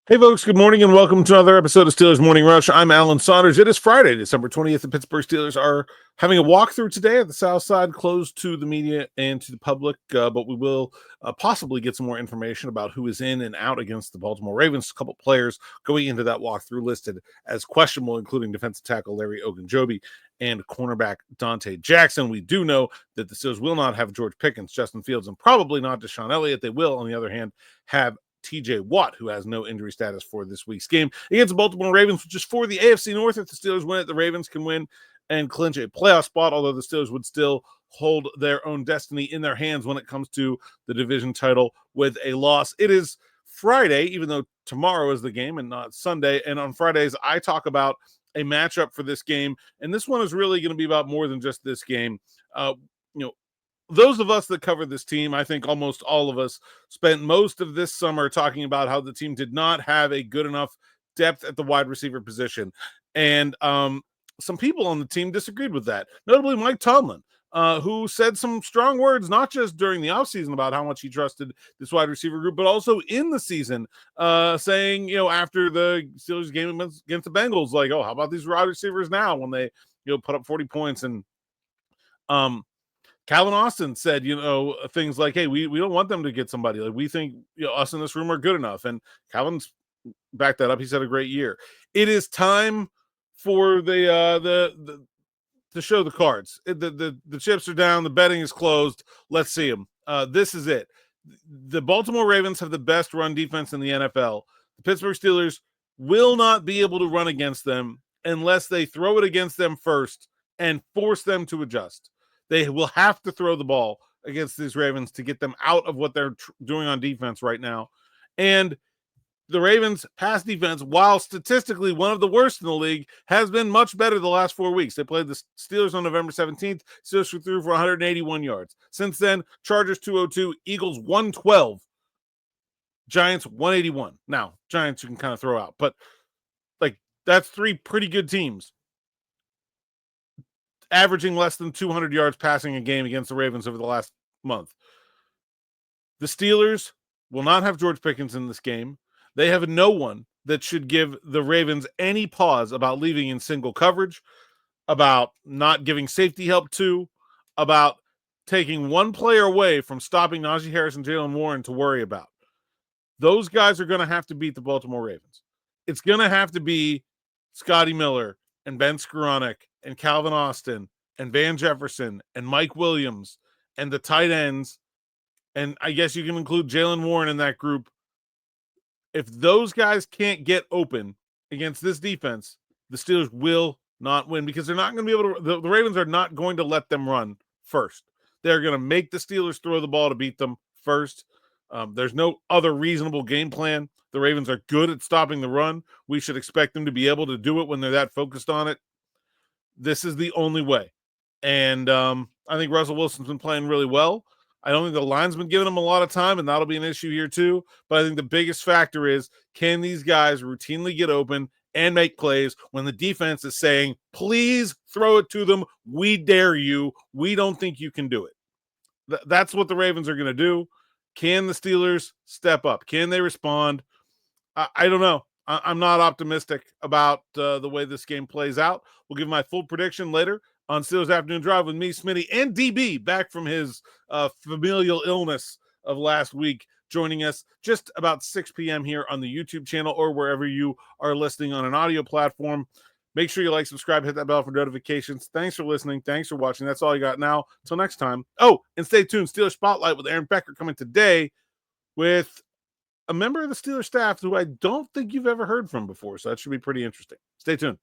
Hey, folks, good morning and welcome to another episode of Steelers Morning Rush. I'm Alan Saunders. It is Friday, December 20th. The Pittsburgh Steelers are having a walkthrough today at the South Side, closed to the media and to the public, but we will possibly get some more information about who is in and out against the Baltimore Ravens. A couple players going into that walkthrough listed as questionable, including defensive tackle Larry Ogunjobi and cornerback Dante Jackson. We do know that the Steelers will not have George Pickens, Justin Fields, and probably not Deshaun Elliott. They will, on the other hand, have TJ Watt, who has no injury status for this week's game against the Baltimore Ravens, which is for the AFC North. If the Steelers win it, the Ravens can win and clinch a playoff spot, although the Steelers would still hold their own destiny in their hands when it comes to the division title with a loss. It is Friday, even though tomorrow is the game and not Sunday. And on Fridays, I talk about a matchup for this game. And this one is really going to be about more than just this game. Those of us that cover this team, I think almost all of us, spent most of this summer talking about how the team did not have a good enough depth at the wide receiver position. And some people on the team disagreed with that, notably Mike Tomlin, who said some strong words, not just during the offseason about how much he trusted this wide receiver group, but also in the season, saying, after the Steelers game against the Bengals, like, oh, how about these wide receivers now when they, put up 40 points and Calvin Austin said, things like, hey, we don't want them to get somebody. Like, we think us in this room are good enough. And Calvin's backed that up. He's had a great year. It is time for the to show the cards. The chips are down. The betting is closed. Let's see them. This is it. The Baltimore Ravens have the best run defense in the NFL. The Pittsburgh Steelers will not be able to run against them unless they throw it against them first and force them to adjust. They will have to throw the ball against these Ravens to get them out of what they're doing on defense right now. And the Ravens' pass defense, while statistically one of the worst in the league, has been much better the last 4 weeks. They played the Steelers on November 17th. Steelers threw for 181 yards. Since then, Chargers 202, Eagles 112, Giants 181. Now, Giants you can kind of throw out, but that's three pretty good teams averaging less than 200 yards passing a game against the Ravens over the last month. The Steelers will not have George Pickens in this game. They have no one that should give the Ravens any pause about leaving in single coverage, about not giving safety help to, about taking one player away from stopping Najee Harris and Jalen Warren to worry about. Those guys are going to have to beat the Baltimore Ravens. It's going to have to be Scotty Miller and Ben Skoranek and Calvin Austin and Van Jefferson and Mike Williams and the tight ends, and I guess you can include Jalen Warren in that group. If those guys can't get open against this defense, the Steelers will not win because they're not going to be able to. The Ravens are not going to let them run first. They're going to make the Steelers throw the ball to beat them first. There's no other reasonable game plan. The Ravens are good at stopping the run. We should expect them to be able to do it when they're that focused on it. This is the only way. And I think Russell Wilson's been playing really well. I don't think the line's been giving him a lot of time, and that'll be an issue here too. But I think the biggest factor is, can these guys routinely get open and make plays when the defense is saying, please throw it to them. We dare you. We don't think you can do it. That's what the Ravens are going to do. Can the Steelers step up? Can they respond? I don't know. I'm not optimistic about the way this game plays out. We'll give my full prediction later on Steelers Afternoon Drive with me, Smitty, and DB back from his familial illness of last week, joining us just about 6 p.m. here on the YouTube channel or wherever you are listening on an audio platform. Make sure you like, subscribe, hit that bell for notifications. Thanks for listening. Thanks for watching. That's all you got now. Until next time. Oh, and stay tuned. Steelers Spotlight with Aaron Becker coming today with a member of the Steelers staff who I don't think you've ever heard from before. So that should be pretty interesting. Stay tuned.